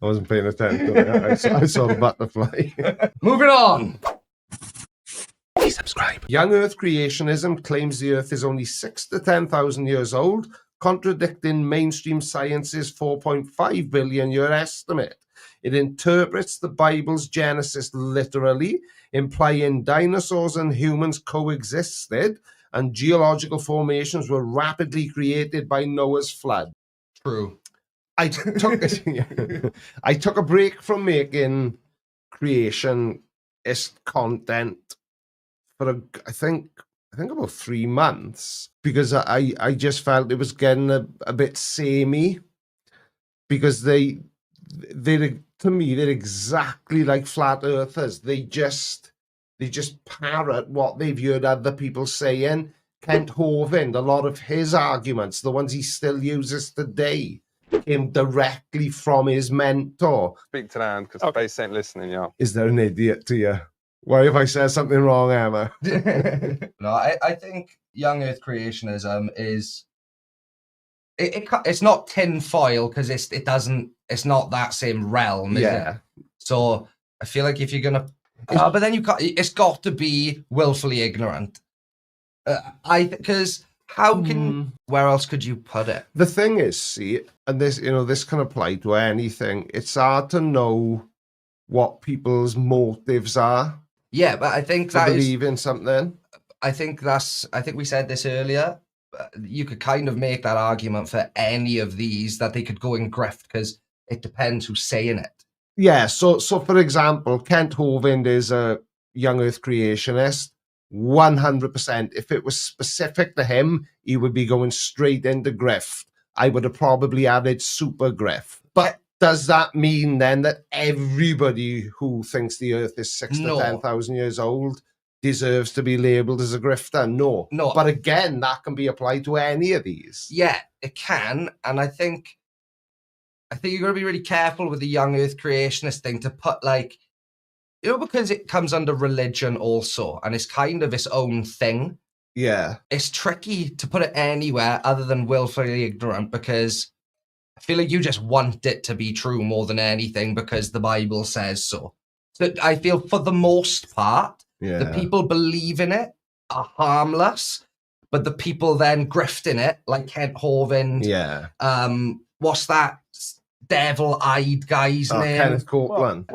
I wasn't paying attention. I saw the butterfly. Moving on. Please subscribe. Young Earth creationism claims the Earth is only 6,000 to 10,000 years old, contradicting mainstream science's 4.5 billion year estimate. It interprets the Bible's Genesis literally, implying dinosaurs and humans coexisted and geological formations were rapidly created by Noah's flood. True. I took a break from making creationist content for I think about 3 months, because I just felt it was getting a bit samey, because they're to me they're exactly like flat earthers. They just parrot what they've heard other people saying. Kent Hovind, a lot of his arguments, the ones he still uses today, came directly from his mentor. Speak to the hand, because Space ain't listening, yeah. Is there an idiot to you? Why if I said something wrong, Emma? No, I think young Earth creationism is it's not tinfoil, because it's not that same realm, is it? So I feel like if you're gonna, but then it's got to be willfully ignorant. Because how can where else could you put it? The thing is, see, and this can apply to anything. It's hard to know what people's motives are. Yeah, but I think to believe in something. I think we said this earlier. You could kind of make that argument for any of these, that they could go in grift, because it depends who's saying it. Yeah. So for example, Kent Hovind is a young Earth creationist. 100%. If it was specific to him, he would be going straight into grift. I would have probably added super grift. But does that mean then that everybody who thinks the Earth is 6,000 to 10,000 years old deserves to be labelled as a grifter? No. But again, that can be applied to any of these. Yeah, it can. And I think you've got to be really careful with the young Earth creationist thing, to put because it comes under religion also, and it's kind of its own thing. Yeah. It's tricky to put it anywhere other than willfully ignorant, because I feel like you just want it to be true more than anything, because the Bible says so. So I feel for the most part, the people believe in it are harmless, but the people then grifting it, like Kent Hovind, what's that devil-eyed guy's name? Kenneth Copeland.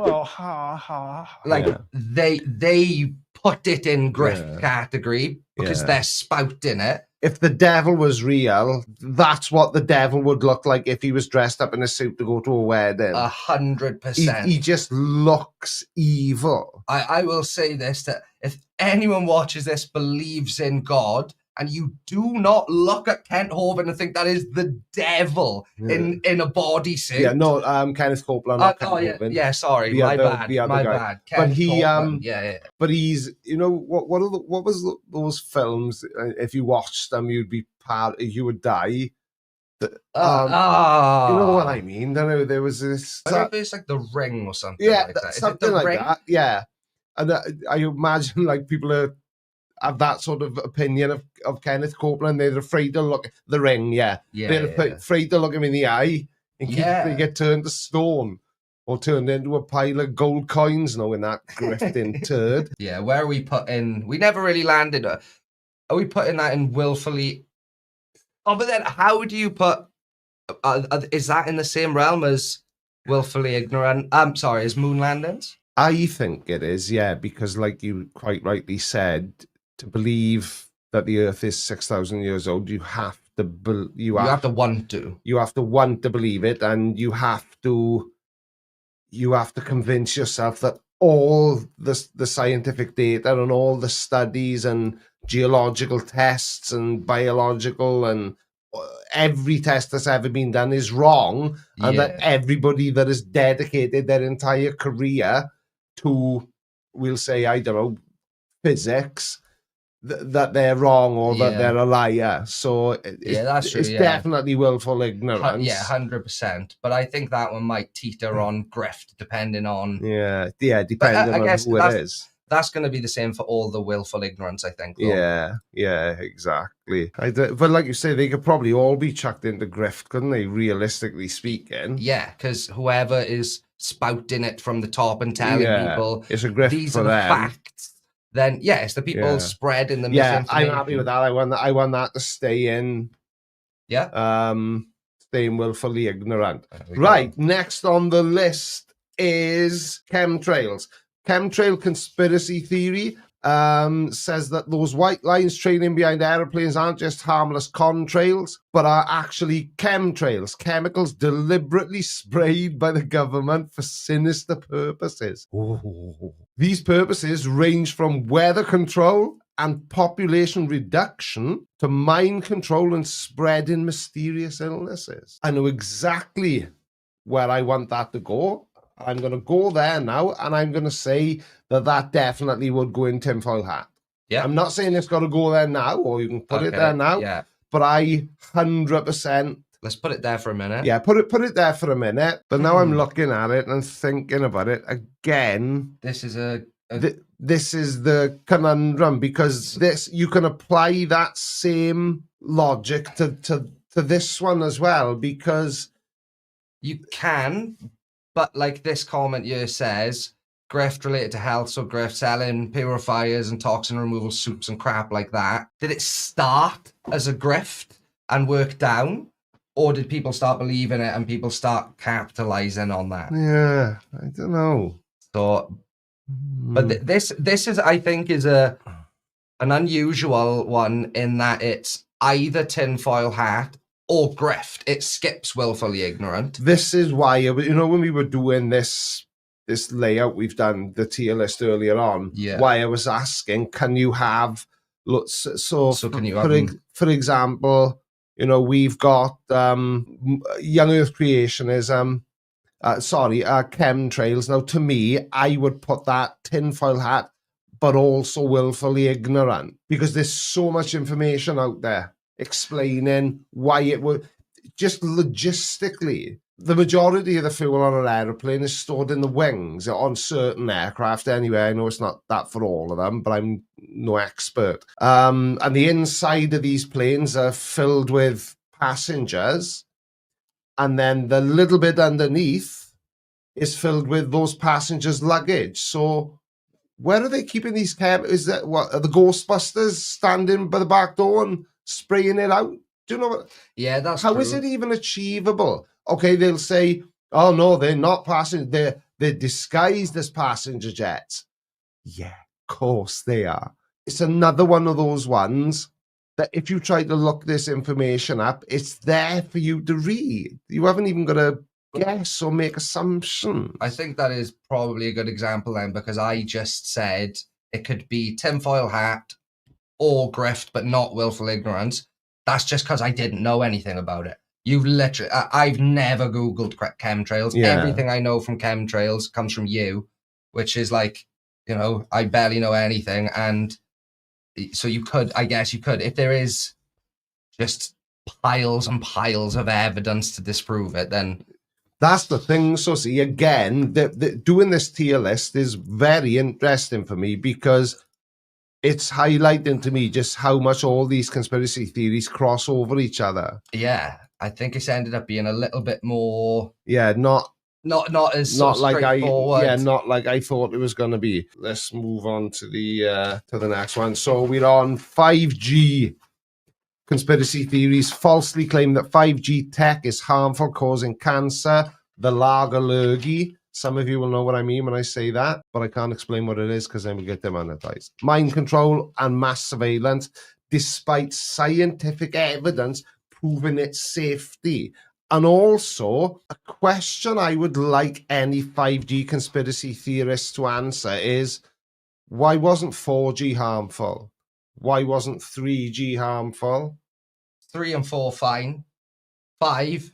They put it in grift category because they're spouting it. If the devil was real, that's what the devil would look like if he was dressed up in a suit to go to a wedding. 100%. He just looks evil. I will say this, that if anyone watches this believes in God, and you do not look at Kent Hovind and think that is the devil in a bodysuit. Yeah, no, Kenneth Copeland. Sorry, my bad. But he, but he's, what was those films? If you watched them, you would die. You know what I mean? There was this. I don't know if it's like The Ring or something. Yeah, like that. Something like that. Yeah, and I imagine like people have that sort of opinion of Kenneth Copeland. They're afraid to look The Ring. They're afraid to look him in the eye in case they get turned to stone or turned into a pile of gold coins. Knowing that grifting turd. Yeah, where are we putting? We never really landed. Are we putting that in willfully? Oh, but then how do you put? Is that in the same realm as willfully ignorant? As moon landings? I think it is, because like you quite rightly said, to believe that the Earth is 6,000 years old, you have to want to believe it, and you have to convince yourself that all the scientific data and all the studies and geological tests and biological and every test that's ever been done is wrong, and that everybody that has dedicated their entire career to, we'll say, I don't know, physics, that they're wrong or that they're a liar. So that's true. It's definitely willful ignorance. 100%. But I think that one might teeter on grift, depending on. Depending on who it is. That's going to be the same for all the willful ignorance, I think. Though. Yeah, exactly. But like you say, they could probably all be chucked into grift, couldn't they, realistically speaking? Yeah, because whoever is spouting it from the top and telling people it's a grift these for are the them. facts, then yeah, it's the people spreading the misinformation. I'm happy with that. I want that to stay in. Yeah. Staying willfully ignorant. Right, next on the list is chemtrails. Chemtrail conspiracy theory says that those white lines trailing behind aeroplanes aren't just harmless contrails, but are actually chemtrails, chemicals deliberately sprayed by the government for sinister purposes. Ooh. These purposes range from weather control and population reduction to mind control and spreading mysterious illnesses. I know exactly where I want that to go. I'm going to go there now, and I'm going to say that definitely would go in tinfoil hat. Yeah. I'm not saying it's got to go there now, or you can put it there now, but I 100%... Let's put it there for a minute. Yeah, put it there for a minute. But now I'm looking at it and thinking about it again. This is this is the conundrum, because you can apply that same logic to this one as well, because you can, but like this comment here says, grift related to health, so grift selling purifiers and toxin removal soups and crap like that. Did it start as a grift and work down, or did people start believing it and people start capitalizing on that? Yeah, I don't know. So, but this is, I think, is an unusual one in that it's either tinfoil hat or grift. It skips willfully ignorant. This is why, when we were doing this layout, we've done the tier list earlier on. Yeah. Why I was asking, can you have? For example, we've got young Earth creationism. Chemtrails. Now, to me, I would put that tinfoil hat, but also willfully ignorant, because there's so much information out there explaining why it would. Just logistically, the majority of the fuel on an aeroplane is stored in the wings on certain aircraft anyway. I know it's not that for all of them, but I'm no expert. And the inside of these planes are filled with passengers, and then the little bit underneath is filled with those passengers' luggage. So where are they keeping these Is that what, are the Ghostbusters standing by the back door and spraying it out? Do you know what? Yeah, that's How true. is it even achievable? Okay, they'll say, oh no, they're not passengers. They're disguised as passenger jets. Yeah, of course they are. It's another one of those ones that if you try to look this information up, it's there for you to read. You haven't even got to guess or make assumptions. I think that is probably a good example then, because I just said it could be tinfoil hat or grift, but not willful ignorance. That's just because I didn't know anything about it. You've literally, I've never Googled chemtrails. Yeah. Everything I know from chemtrails comes from you, which is like, I barely know anything. And so I guess you could, if there is just piles and piles of evidence to disprove it, then. That's the thing. So see, again, doing this tier list is very interesting for me, because it's highlighting to me just how much all these conspiracy theories cross over each other. Yeah, I think it's ended up being a little bit more. Yeah, not as not like straightforward. Not like I thought it was going to be. Let's move on to the next one. So we're on 5G. Conspiracy theories falsely claim that 5G tech is harmful, causing cancer, the Lagerlurgy. Some of you will know what I mean when I say that, but I can't explain what it is because then we get demonetized. Mind control and mass surveillance, despite scientific evidence proving its safety. And also, a question I would like any 5G conspiracy theorists to answer is, why wasn't 4G harmful? Why wasn't 3G harmful? 3 and 4, fine. 5,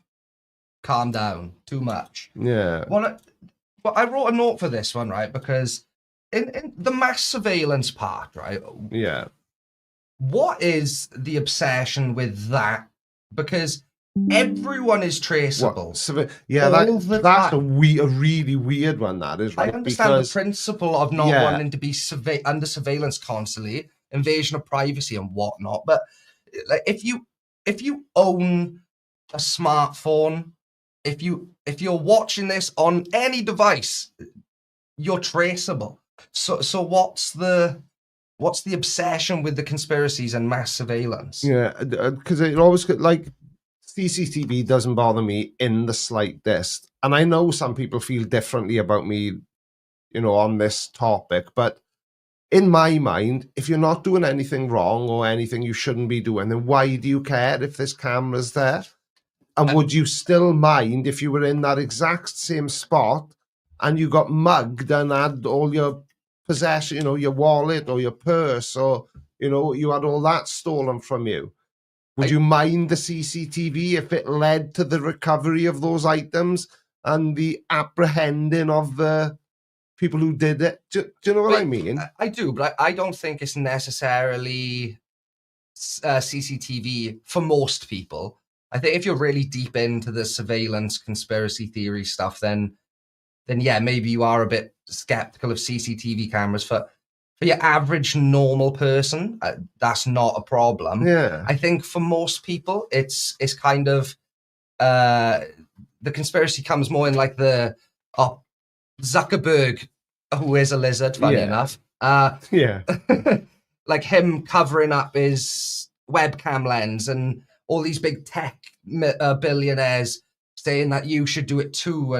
calm down. Too much. Yeah. Well, I wrote a note for this one, right? Because in the mass surveillance part, right? Yeah. What is the obsession with that? Because everyone is traceable. Yeah, All the that's a time. really weird one, that is, I right? understand Because the principle of not Yeah. wanting to be under surveillance constantly, invasion of privacy and whatnot. But like, if you own a smartphone, if you're watching this on any device, you're traceable. So what's the obsession with the conspiracies and mass surveillance? Yeah, because it always like CCTV doesn't bother me in the slightest, and I know some people feel differently about me, on this topic, but in my mind, if you're not doing anything wrong or anything you shouldn't be doing, then why do you care if there's cameras there? And would you still mind if you were in that exact same spot and you got mugged and had all your possession, your wallet or your purse, or you had all that stolen from you? Would you mind the CCTV if it led to the recovery of those items and the apprehending of the people who did it? Do you know what I mean? I do, but I don't think it's necessarily CCTV for most people. I think if you're really deep into the surveillance conspiracy theory stuff, then yeah, maybe you are a bit skeptical of CCTV cameras. For your average normal person, that's not a problem. Yeah. I think for most people, it's kind of the conspiracy comes more in like the Zuckerberg, who is a lizard, funny enough. Yeah. Like him covering up his webcam lens and all these big tech billionaires saying that you should do it too.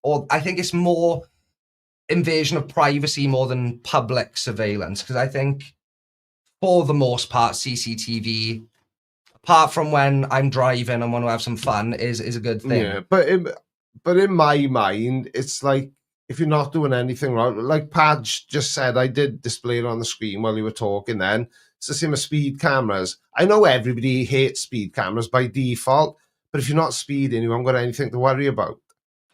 Or I think it's more invasion of privacy more than public surveillance. Because I think for the most part, CCTV, apart from when I'm driving and want to have some fun, is a good thing. Yeah, but in my mind, it's like, if you're not doing anything wrong, like Padge just said, I did display it on the screen while you were talking then. It's the same as speed cameras. I know everybody hates speed cameras by default, but if you're not speeding, you haven't got anything to worry about.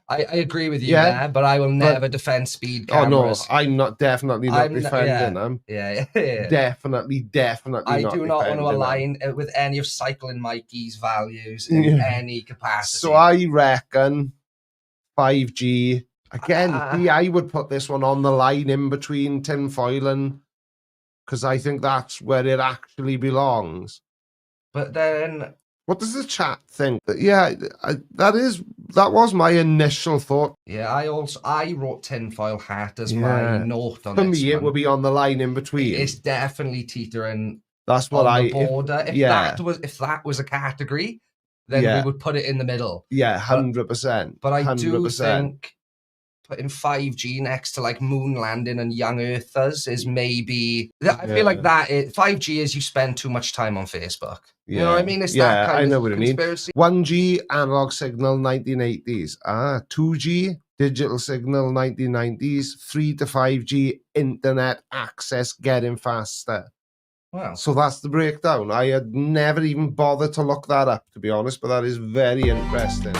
I agree with you there, but I will never defend speed cameras. Oh, no, I'm definitely not defending them. Yeah. Definitely I not do not want to align with any of Cycling Mikey's values in any capacity. So I reckon 5G, again, I would put this one on the line in between tinfoil and, because I think that's where it actually belongs. But then, what does the chat think? Yeah, that was my initial thought. Yeah, I wrote tinfoil hat as my note on For this me, one. it would be on the line in between. It's definitely teetering. That's what on the border. If that was a category, then we would put it in the middle. Yeah, 100%. But I do think putting 5G next to like moon landing and young earthers is maybe. I feel like 5G is you spend too much time on Facebook. You know what I mean? It's that kind of conspiracy. 1G analog signal 1980s. 2G digital signal 1990s. 3 to 5G internet access getting faster. Wow. So that's the breakdown. I had never even bothered to look that up, to be honest, but that is very interesting.